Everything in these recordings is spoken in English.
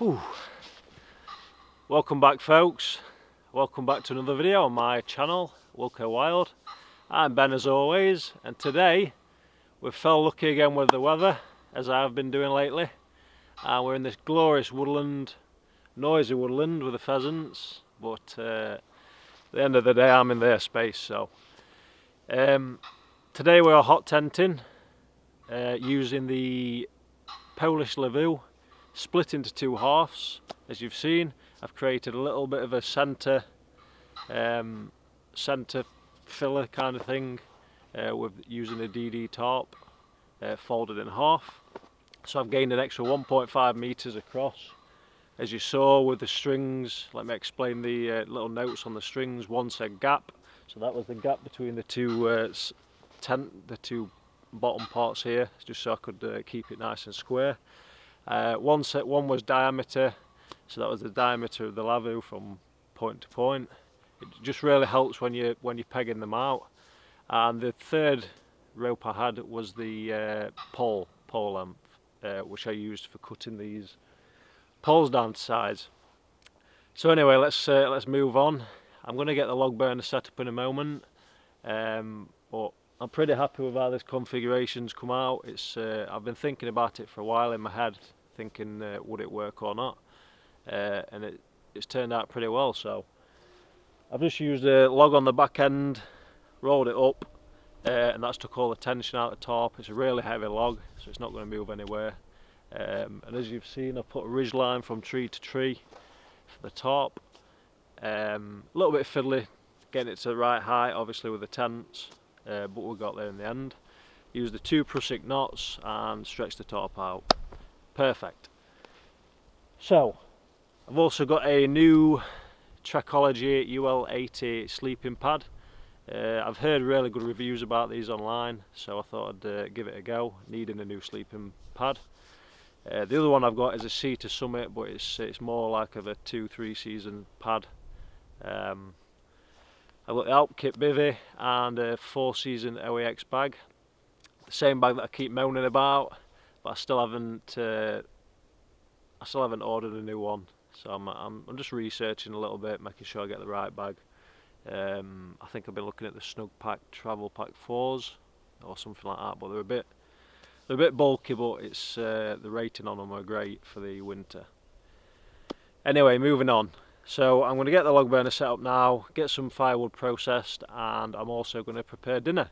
Whew. Welcome back, folks. Welcome back to another video on my channel, Wilco Wild. I'm Ben as always, and today we've fell lucky again with the weather, as I have been doing lately. And we're in this glorious woodland, noisy woodland with the pheasants, but at the end of the day I'm in their space. So today we are hot tenting using the Polish lavvu, split into two halves. As you've seen, I've created a little bit of a centre filler kind of thing with using a DD tarp folded in half. So I've gained an extra 1.5 metres across. As you saw with the strings, let me explain the little notes on the strings. One said gap, so that was the gap between the two two bottom parts here, just so I could keep it nice and square. One was diameter, so that was the diameter of the lavvu from point to point. It just really helps when you're pegging them out. And the third rope I had was the pole length, which I used for cutting these poles down to size. So anyway, let's move on. I'm going to get the log burner set up in a moment, but I'm pretty happy with how this configuration's come out. I've been thinking about it for a while in my head, thinking would it work or not, and it's turned out pretty well. So I've just used a log on the back end, rolled it up, and that's took all the tension out of the tarp. It's a really heavy log, so it's not going to move anywhere. And as you've seen, I've put a ridge line from tree to tree for the tarp. A little bit fiddly getting it to the right height, obviously with the tents, but we got there in the end. Used the 2 Prussic knots and stretched the tarp out. Perfect. So I've also got a new Trachology UL80 sleeping pad. I've heard really good reviews about these online, so I thought I'd give it a go, needing a new sleeping pad. The other one I've got is a Sea to Summit, but it's more like of a 2-3 season pad. I've got the Alp Kit bivvy and a 4 season OEX bag. The same bag that I keep moaning about, but I still haven't ordered a new one. So I'm just researching a little bit, making sure I get the right bag. I think I've been looking at the Snug Pack Travel Pack 4s or something like that, but they're a bit bulky, but it's the rating on them are great for the winter. Anyway, moving on. So I'm going to get the log burner set up now, get some firewood processed, and I'm also going to prepare dinner.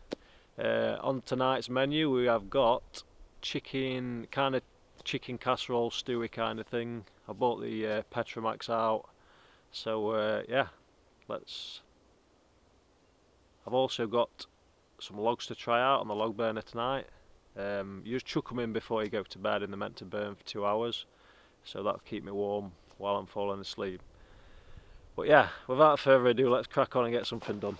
On tonight's menu we have got chicken casserole, stewy kind of thing. I bought the Petromax out, so yeah, I've also got some logs to try out on the log burner tonight. You just chuck them in before you go to bed, and they're meant to burn for 2 hours, so that'll keep me warm while I'm falling asleep. But yeah, without further ado, let's crack on and get something done.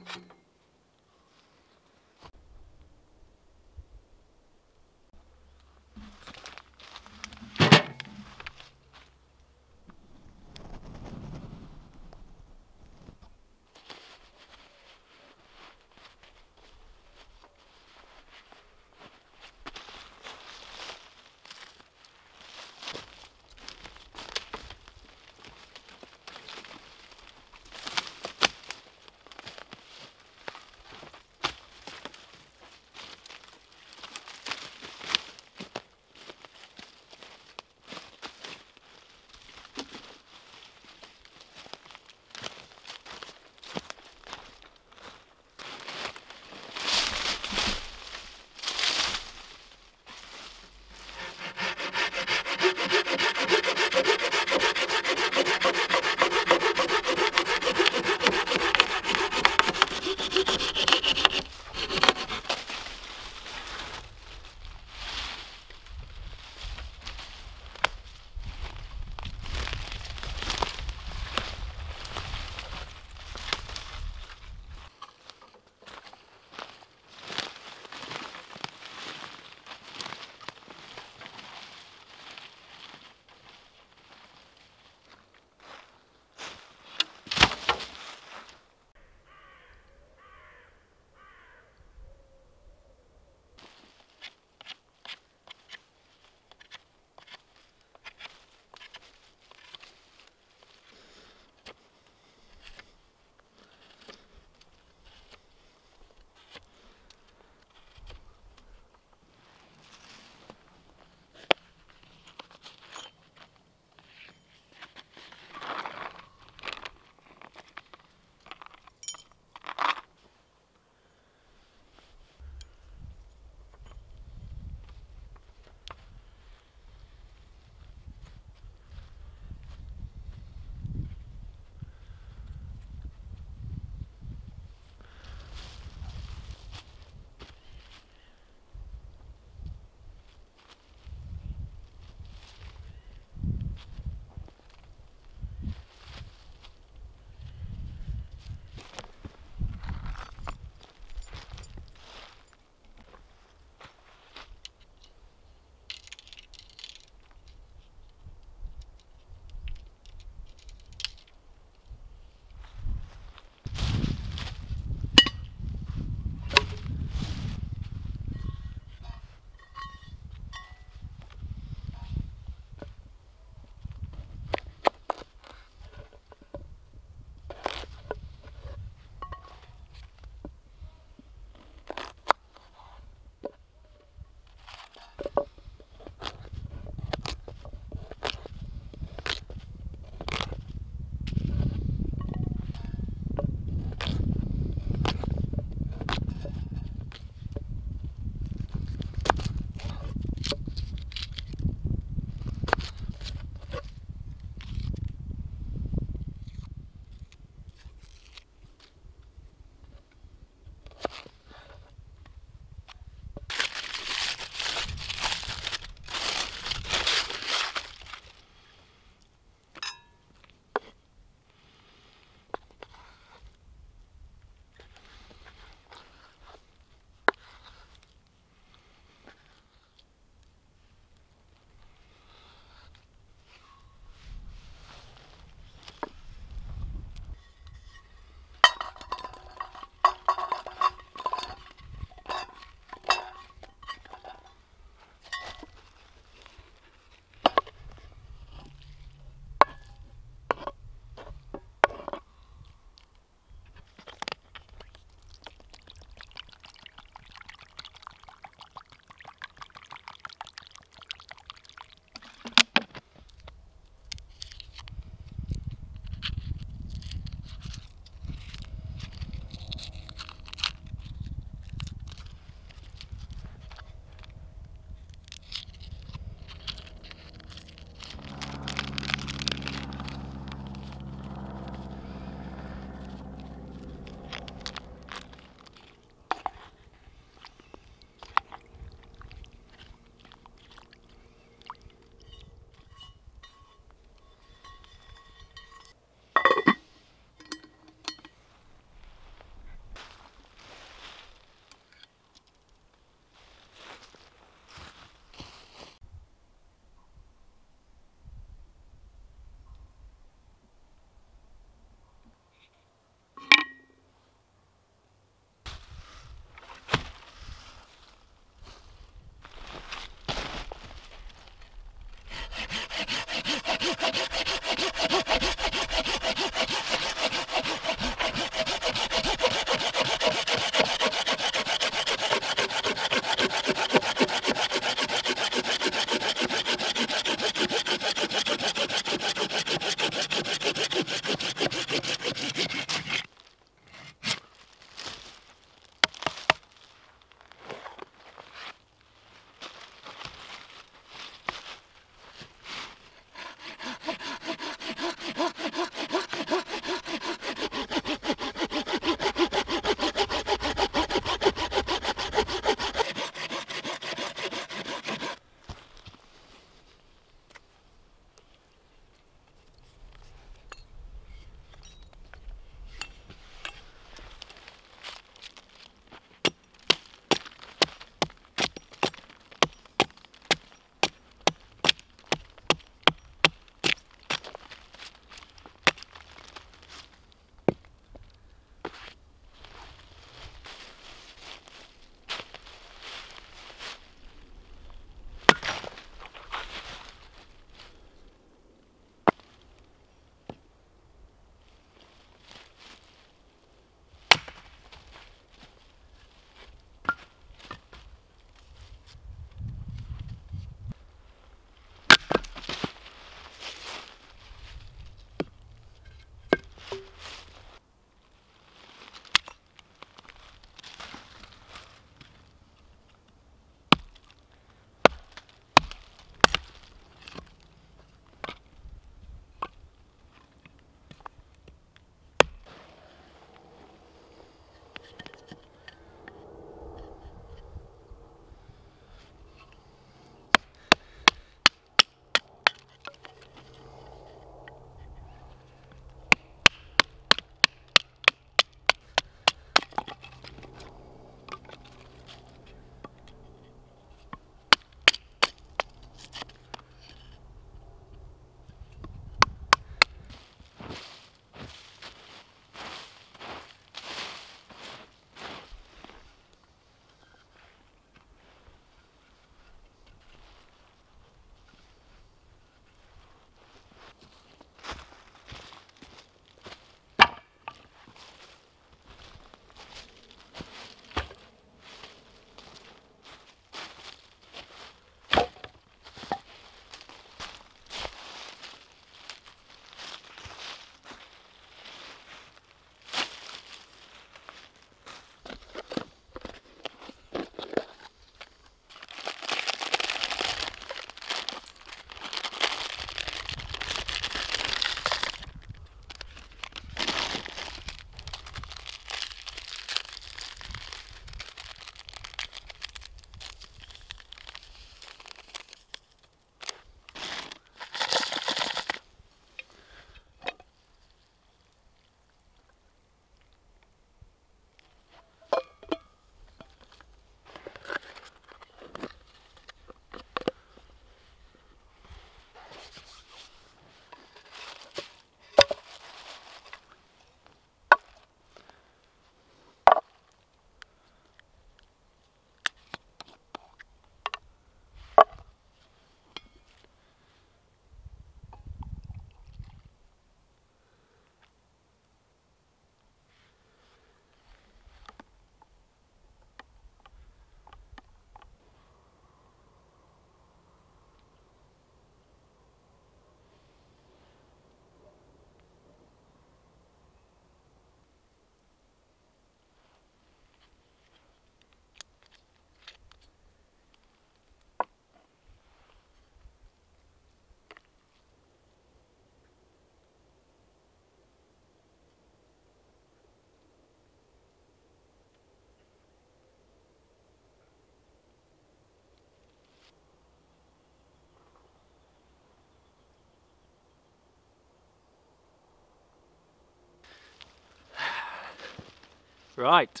Right,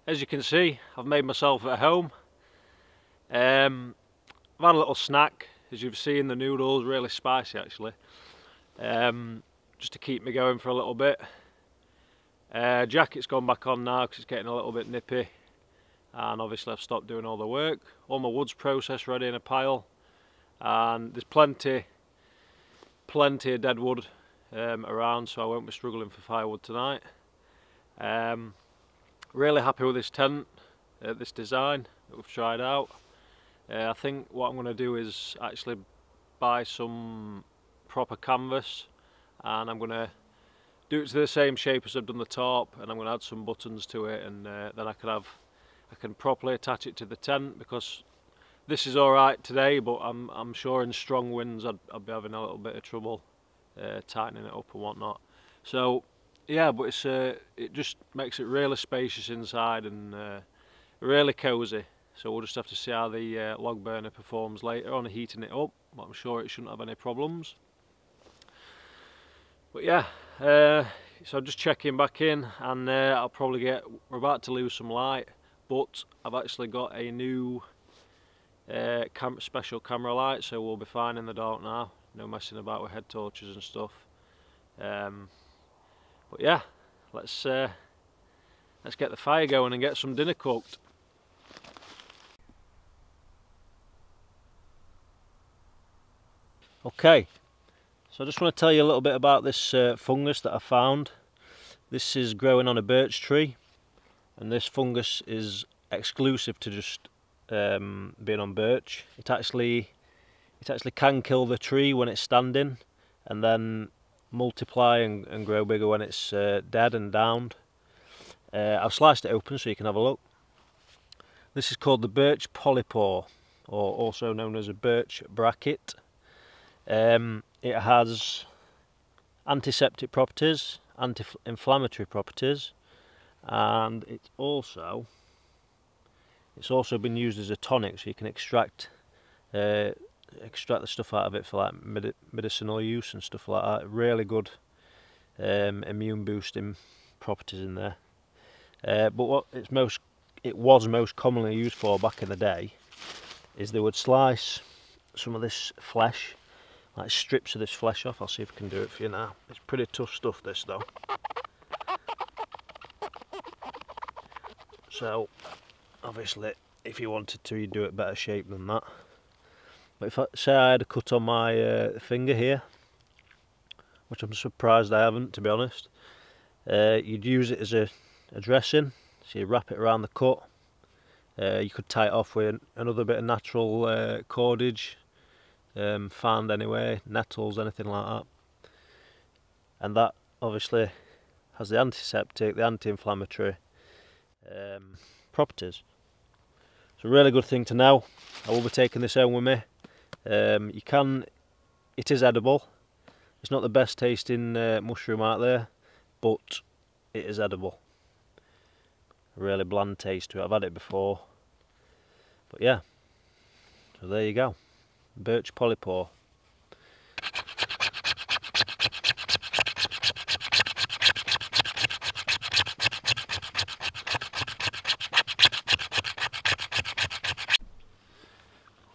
as you can see, I've made myself at home. I've had a little snack. As you've seen, the noodles really spicy actually, just to keep me going for a little bit. Jacket's gone back on now because it's getting a little bit nippy, and obviously I've stopped doing all the work. All my wood's processed ready in a pile, and there's plenty of dead wood around, so I won't be struggling for firewood tonight. Really happy with this tent, this design that we've tried out. I think what I'm going to do is actually buy some proper canvas, and I'm going to do it to the same shape as I've done the tarp, and I'm going to add some buttons to it, and then I can properly attach it to the tent, because this is alright today, but I'm sure in strong winds I'd be having a little bit of trouble tightening it up and whatnot. So yeah, but it just makes it really spacious inside and really cosy. So we'll just have to see how the log burner performs later on heating it up, but I'm sure it shouldn't have any problems. But yeah, so just checking back in, and I'll probably we're about to lose some light, but I've actually got a new special camera light, so we'll be fine in the dark now. No messing about with head torches and stuff. But yeah, let's get the fire going and get some dinner cooked. Okay, so I just want to tell you a little bit about this fungus that I found. This is growing on a birch tree, and this fungus is exclusive to just being on birch. It actually can kill the tree when it's standing, and then multiply and grow bigger when it's dead and downed. I've sliced it open so you can have a look. This is called the Birch Polypore, or also known as a birch bracket. It has antiseptic properties, anti-inflammatory properties, and it's also been used as a tonic, so you can extract the stuff out of it for like medicinal use and stuff like that. Really good immune boosting properties in there. But what it was most commonly used for back in the day is they would slice some of this flesh, like strips of this flesh off. I'll see if I can do it for you now. It's pretty tough stuff, this though. So obviously if you wanted to, you'd do it better shape than that. But if say I had a cut on my finger here, which I'm surprised I haven't, to be honest, you'd use it as a dressing. So you wrap it around the cut. You could tie it off with another bit of natural cordage, found anyway, nettles, anything like that. And that obviously has the antiseptic, the anti-inflammatory properties. It's a really good thing to know. I will be taking this home with me. It is edible. It's not the best tasting mushroom out there, but it is edible. A really bland taste to it. I've had it before. But yeah, so there you go. Birch Polypore.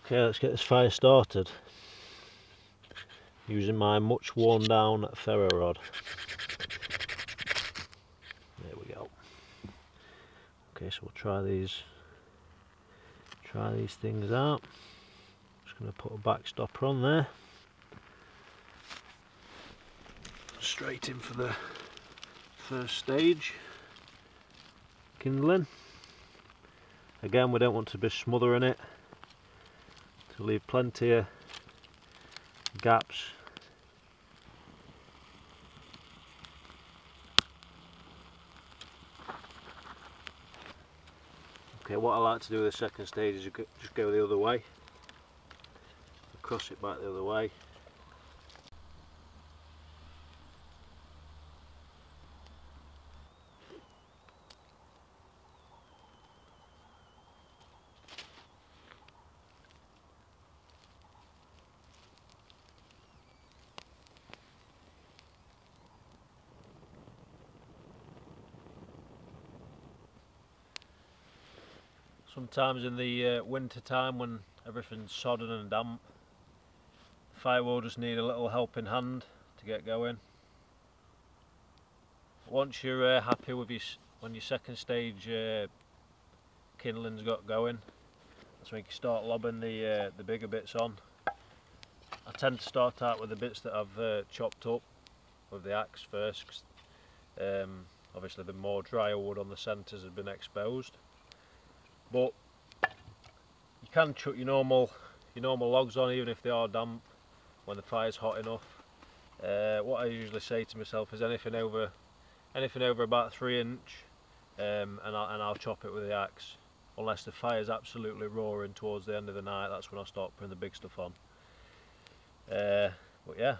Okay, let's get this fire started using my much worn down ferro rod. There we go. Okay, so we'll try these things out. Just going to put a back stopper on there. Straight in for the first stage. Kindling. Again, we don't want to be smothering it, to leave plenty of gaps. Okay, what I like to do with the second stage is just go the other way, cross it back the other way. Sometimes in the winter time when everything's sodden and damp, the fire will just need a little helping hand to get going. Once you're happy with when your second stage kindling's got going, that's when you can start lobbing the bigger bits on. I tend to start out with the bits that I've chopped up with the axe first, 'cause, obviously the more drier wood on the centres has been exposed. But you can chuck your normal logs on even if they are damp when the fire's hot enough. What I usually say to myself is anything over about 3 inch, and I'll chop it with the axe. Unless the fire's absolutely roaring towards the end of the night, that's when I start putting the big stuff on. But yeah.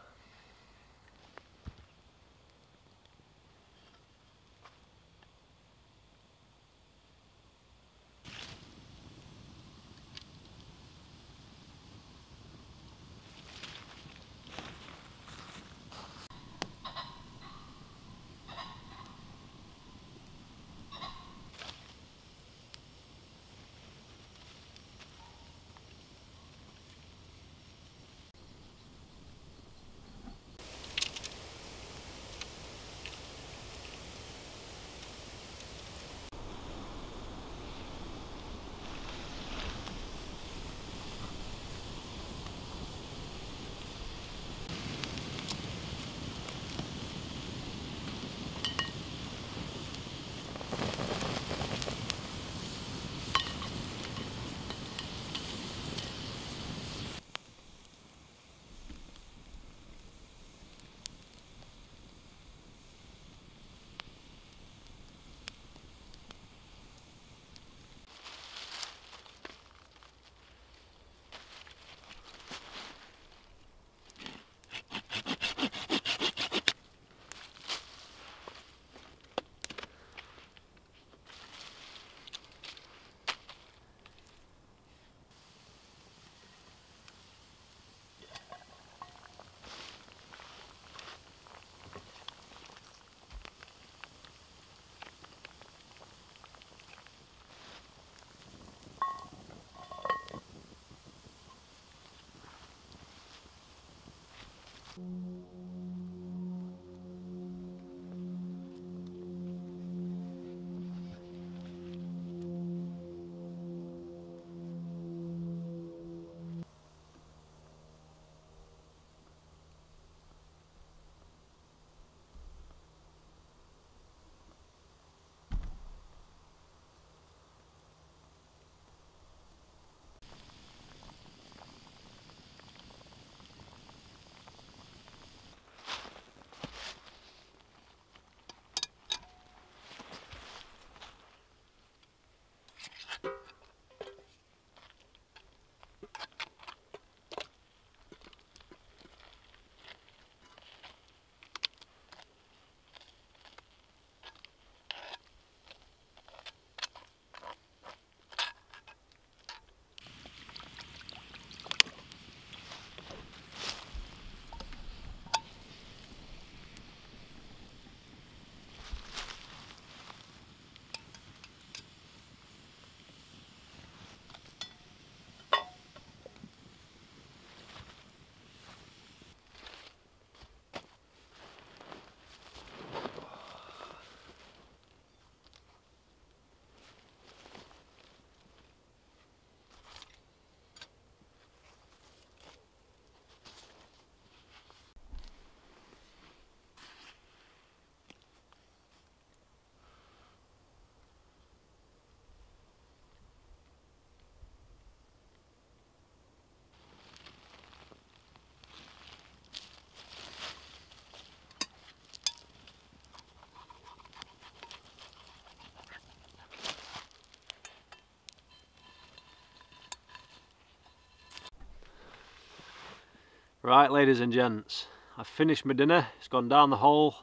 Right, ladies and gents, I've finished my dinner. It's gone down the hole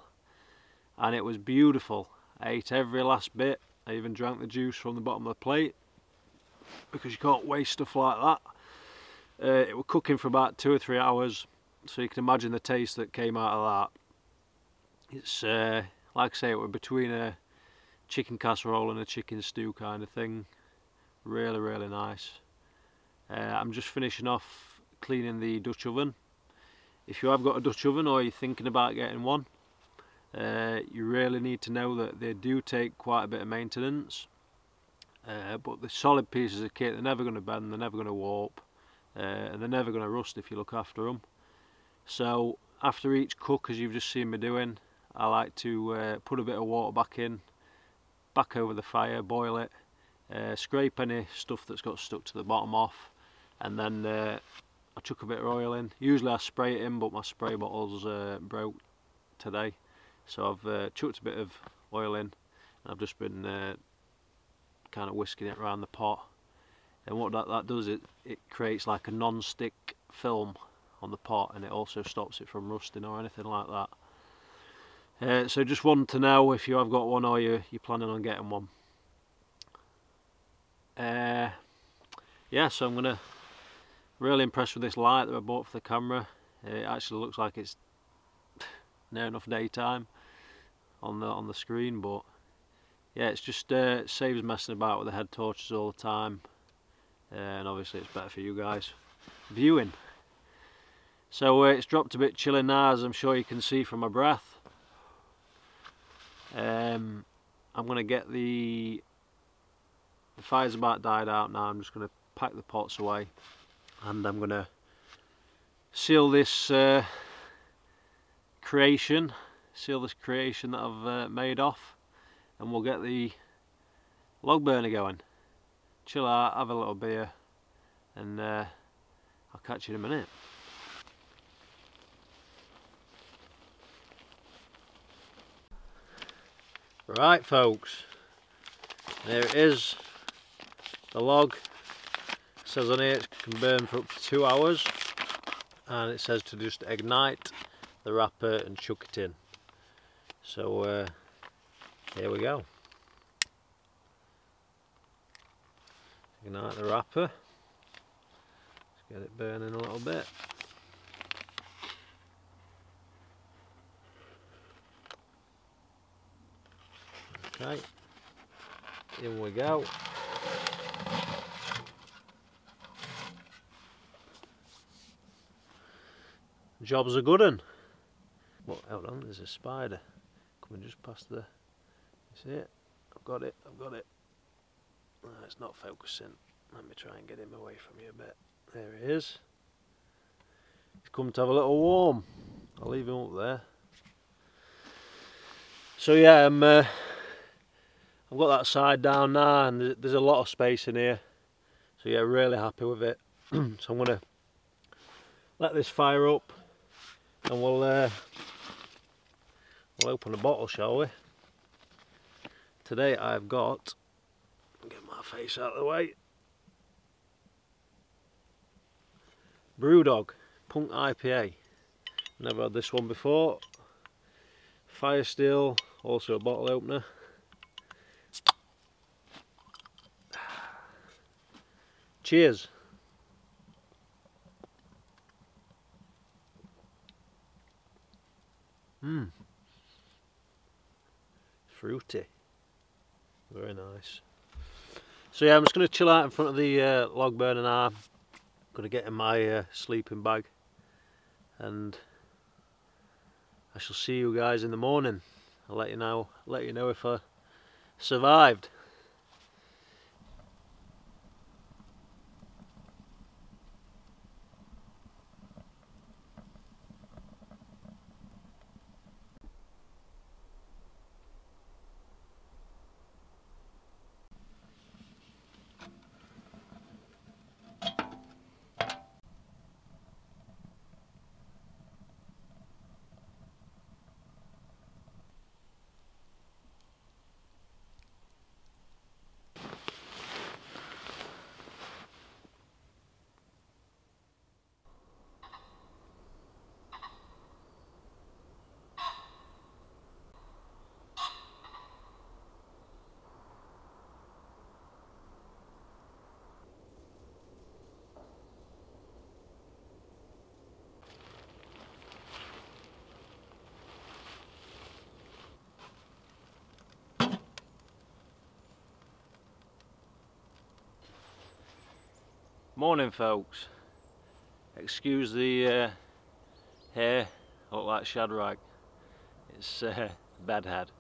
and it was beautiful. I ate every last bit. I even drank the juice from the bottom of the plate because you can't waste stuff like that. It was cooking for about 2 or 3 hours, so you can imagine the taste that came out of that. It's like I say, it was between a chicken casserole and a chicken stew kind of thing. really nice. I'm just finishing off cleaning the Dutch oven. If you have got a Dutch oven or you're thinking about getting one, you really need to know that they do take quite a bit of maintenance, but the solid pieces of kit, they're never going to bend, they're never going to warp, and they're never going to rust if you look after them. So after each cook, as you've just seen me doing, I like to put a bit of water back over the fire, boil it, scrape any stuff that's got stuck to the bottom off, and then I chuck a bit of oil in. Usually I spray it in, but my spray bottle's broke today, so I've chucked a bit of oil in, and I've just been kind of whisking it around the pot. And what that does, it creates like a non-stick film on the pot, and it also stops it from rusting or anything like that. So just wanted to know if you have got one or you're planning on getting one. Yeah, so I'm gonna really impressed with this light that I bought for the camera. It actually looks like it's near enough daytime on the screen, but yeah, it's just saves messing about with the head torches all the time, and obviously it's better for you guys viewing. So it's dropped a bit chilly now, as I'm sure you can see from my breath. I'm gonna get the fire's about died out now. I'm just gonna pack the pots away, and I'm gonna seal this creation that I've made off, and we'll get the log burner going. Chill out, have a little beer, and I'll catch you in a minute. Right folks, there it is, the log. It says on here it can burn for up to 2 hours, and it says to just ignite the wrapper and chuck it in. So here we go. Ignite the wrapper, let's get it burning a little bit. Okay, in we go. Job's a good one. Well, hold on, there's a spider coming just past the. You see it? I've got it. Oh, it's not focusing. Let me try and get him away from you a bit. There he is. He's come to have a little warm. I'll leave him up there. So yeah, I've got that side down now, and there's a lot of space in here. So yeah, really happy with it. So I'm going to let this fire up, and we'll open a bottle, shall we? Today I've got, get my face out of the way, Brewdog Punk IPA. Never had this one before. Fire steel, also a bottle opener. Cheers. Fruity. Very nice. So yeah, I'm just going to chill out in front of the log burner now. I'm going to get in my sleeping bag, and I shall see you guys in the morning. I'll let you know if I survived. Morning folks. Excuse the hair, I look like Shadrach. It's bedhead.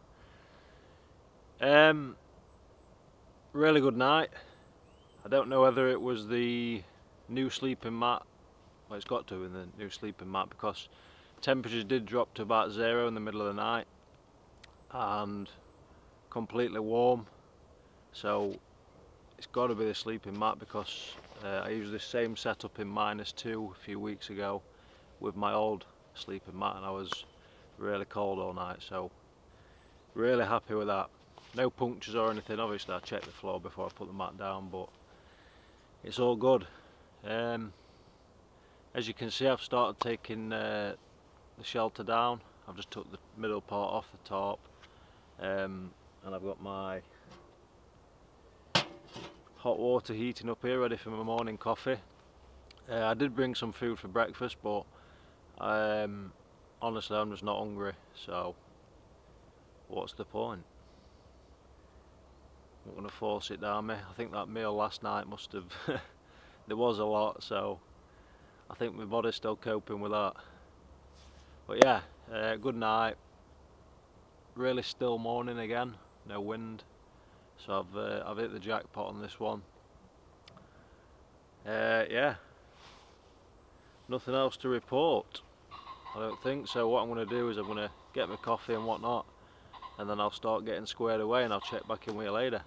Really good night. I don't know whether it was the new sleeping mat. Well, it's got to in the new sleeping mat because temperatures did drop to about 0 in the middle of the night and completely warm, so it's got to be the sleeping mat because I used this same setup in -2 a few weeks ago with my old sleeping mat and I was really cold all night, so really happy with that. No punctures or anything. Obviously I checked the floor before I put the mat down, but it's all good. As you can see, I've started taking the shelter down. I've just took the middle part off the tarp, and I've got my hot water heating up here ready for my morning coffee. I did bring some food for breakfast, but honestly I'm just not hungry, so what's the point? I'm not going to force it down me. I think that meal last night must have there was a lot, so I think my body's still coping with that. But yeah, good night. Really still morning again, no wind, so I've hit the jackpot on this one. Yeah, nothing else to report, I don't think. So what I'm going to do is I'm going to get my coffee and whatnot, and then I'll start getting squared away and I'll check back in with you later.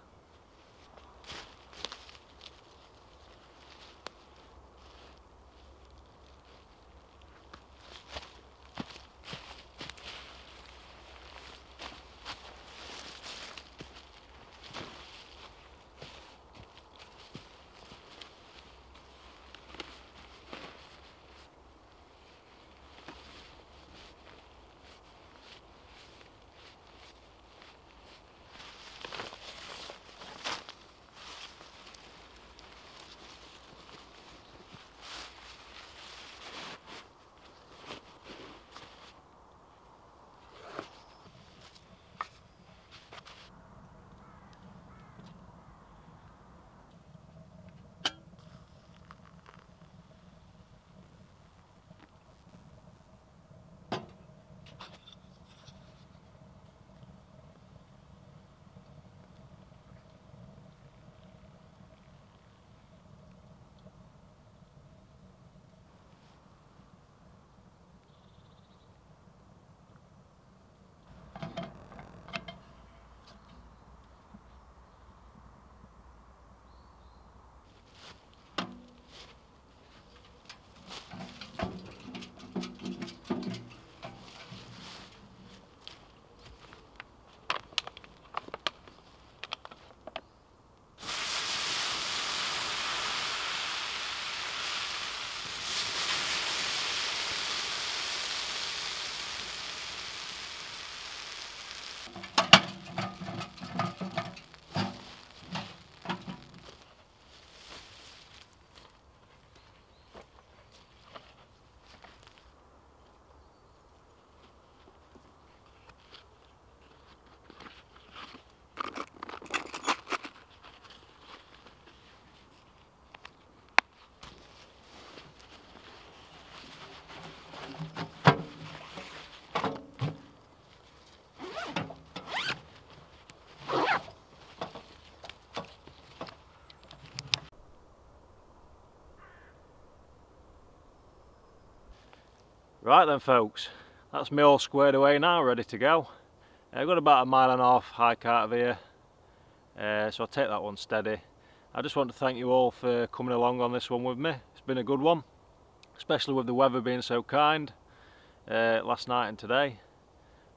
Right then folks, that's me all squared away now, ready to go. I've got about 1.5 miles hike out of here, so I'll take that one steady. I just want to thank you all for coming along on this one with me. It's been a good one, especially with the weather being so kind last night and today,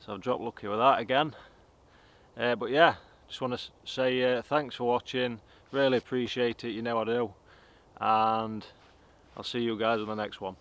so I've dropped lucky with that again. But yeah, just want to say thanks for watching, really appreciate it, you know I do, and I'll see you guys on the next one.